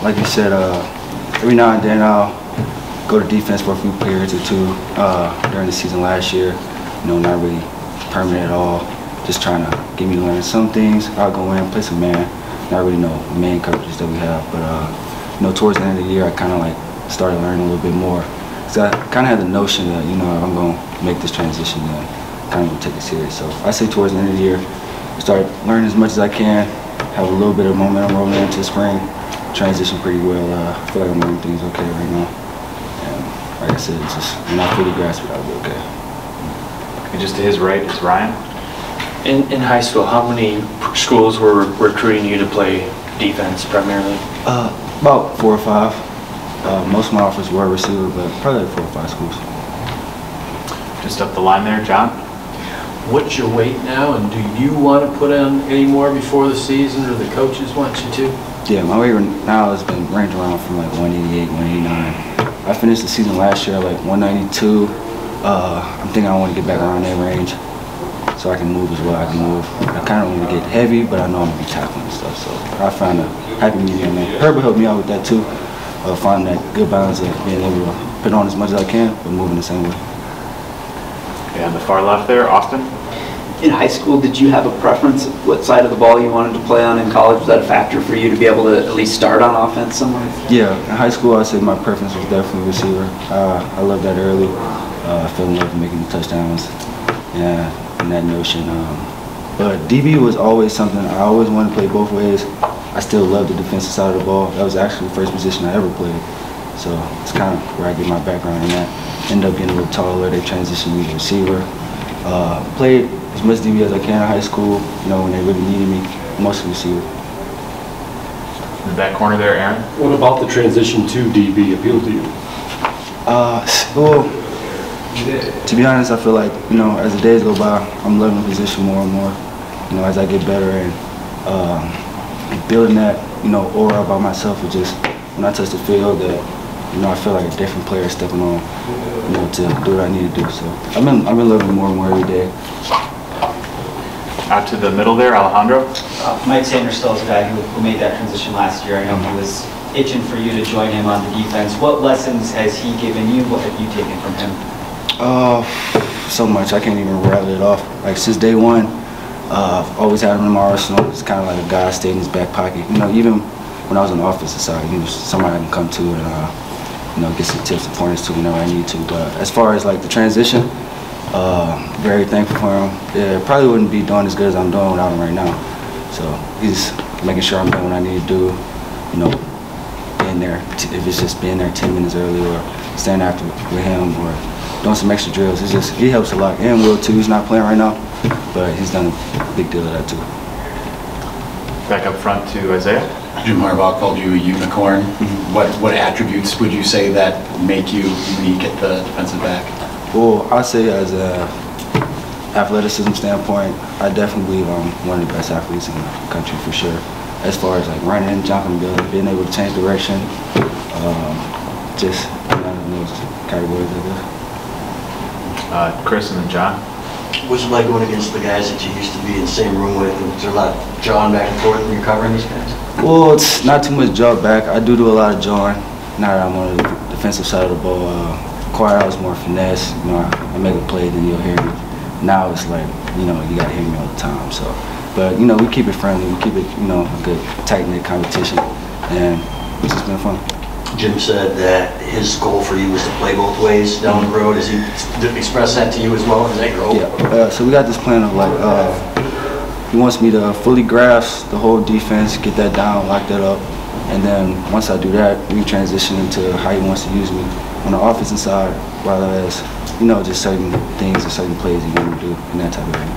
like you said, every now and then I'll go to defense for a few periods or two during the season last year. Not really permanent at all. Just trying to get me to learn some things. I'll go in, play some man. Not really know the main coverages that we have, but towards the end of the year, I kind of like started learning a little bit more. So I kind of had the notion that if I'm going to make this transition, then kind of going to take it serious. So I say towards the end of the year, start learning as much as I can, have a little bit of momentum rolling into spring, transition pretty well. I feel like I'm learning things okay right now. And like I said, it's just when I fully grasp it, I'll be okay. And just to his right is Ryan. In high school, how many schools were recruiting you to play defense primarily? About 4 or 5. Most of my offers were receiver, but probably like 4 or 5 schools. Just up the line there, John. What's your weight now, and do you want to put on any more before the season, or the coaches want you to? Yeah, my weight now has been ranging around from like 188, 189. I finished the season last year at like 192. I'm thinking I want to get back around that range so I can move as well. I can move. I kind of want to get heavy, but I know I'm going to be tackling and stuff, so I found a happy medium. And Herbert helped me out with that too, finding that good balance of being able to put on as much as I can, but moving the same way. Okay, on the far left there, Austin. In high school, did you have a preference of what side of the ball you wanted to play on? In college, was that a factor for you to be able to at least start on offense somewhere? Yeah, in high school, I'd say my preference was definitely receiver. I loved that early. I fell in love with making the touchdowns and that notion. But DB was always something I always wanted to play both ways. I still love the defensive side of the ball. That was actually the first position I ever played. So it's kind of where I get my background in that. Ended up getting a little taller. They transitioned me to receiver. Played as much DB as I can in high school, when they really needed me, mostly receiver. In the back corner there, Aaron. What about the transition to DB appealed to you? Well, to be honest, I feel like, as the days go by, I'm loving the position more and more, as I get better and building that, aura about myself. It just, when I touch the field, that, I feel like a different player stepping on, to do what I need to do. So I've been loving more and more every day. Out to the middle there, Alejandro. Mike Sanders still is a guy who made that transition last year. I know he was itching for you to join him on the defense. What lessons has he given you? What have you taken from him? So much. I can't even rattle it off. Like since day one, I've always had him in my arsenal. It's kind of like a guy stayed in his back pocket. Even when I was on the offensive side, he was somebody I can come to and get some tips and pointers to whenever I need to. But as far as like the transition, very thankful for him. Yeah, probably wouldn't be doing as good as I'm doing without him right now. So he's making sure I'm doing what I need to do. Being there. If it's just being there 10 minutes early or staying after with him or doing some extra drills, he helps a lot. And Will too. He's not playing right now, but he's done a big deal of that too. Back up front to Isaiah. Jim Harbaugh called you a unicorn. What attributes would you say that make you unique at the defensive back? Well, I say as a athleticism standpoint, I definitely believe I'm one of the best athletes in the country for sure. As far as like running, jumping, building, being able to change direction, just in those categories, I guess. Chris and then John. What's it like going against the guys that you used to be in the same room with? Is there a lot of jawing back and forth when you're covering these guys? Well, it's not too much jaw back. I do a lot of jawing. Now that I'm on the defensive side of the ball, choir was more finesse. I make a play, then you'll hear me. Now it's like, you gotta hear me all the time. So, but we keep it friendly. We keep it, a good tight-knit competition, and it's just been fun. Jim said that his goal for you was to play both ways down the road. Has he expressed that to you as well? Is that your goal? Yeah. So we got this plan of like, he wants me to fully grasp the whole defense, get that down, lock that up, and then once I do that, we transition into how he wants to use me on the offensive side, while as just certain things or certain plays he want to do and that type of thing.